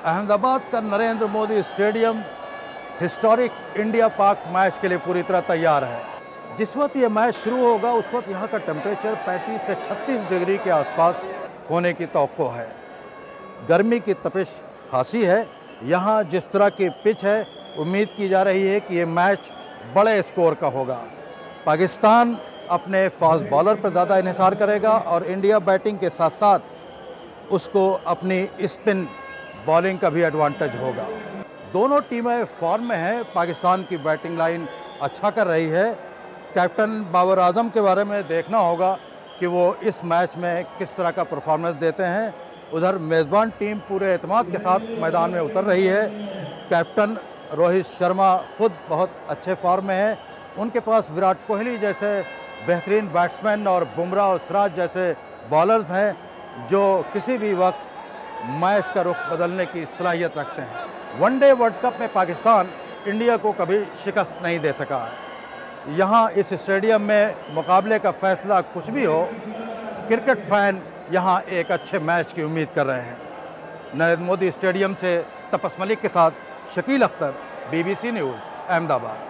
अहमदाबाद का Narendra Modi stadium historic India पाक match के लिए पूरी तरह तैयार है। जिस वक्त ये मैच शुरू होगा उस वक्त यहाँ का टेम्परेचर 35 से 36 डिग्री के आसपास होने की तवक्को है। गर्मी की तपिश खासी है। यहाँ जिस तरह की पिच है, उम्मीद की जा रही है कि ये मैच बड़े स्कोर का होगा। पाकिस्तान अपने फास्ट बॉलर पर ज़्यादा इन्हिसार करेगा और इंडिया बैटिंग के साथ साथ उसको अपनी स्पिन बॉलिंग का भी एडवांटेज होगा। दोनों टीमें फॉर्म में हैं। पाकिस्तान की बैटिंग लाइन अच्छा कर रही है। कैप्टन बाबर आजम के बारे में देखना होगा कि वो इस मैच में किस तरह का परफॉर्मेंस देते हैं। उधर मेज़बान टीम पूरे एतमाद के साथ मैदान में उतर रही है। कैप्टन रोहित शर्मा खुद बहुत अच्छे फॉर्म में है। उनके पास विराट कोहली जैसे बेहतरीन बैट्समैन और बुमराह और सिराज जैसे बॉलर्स हैं जो किसी भी वक्त मैच का रुख बदलने की सलाहियत रखते हैं। वनडे वर्ल्ड कप में पाकिस्तान इंडिया को कभी शिकस्त नहीं दे सका है। यहाँ इस स्टेडियम में मुकाबले का फैसला कुछ भी हो, क्रिकेट फैन यहाँ एक अच्छे मैच की उम्मीद कर रहे हैं। नरेंद्र मोदी स्टेडियम से तपस मलिक के साथ शकील अख्तर, BBC न्यूज़, अहमदाबाद।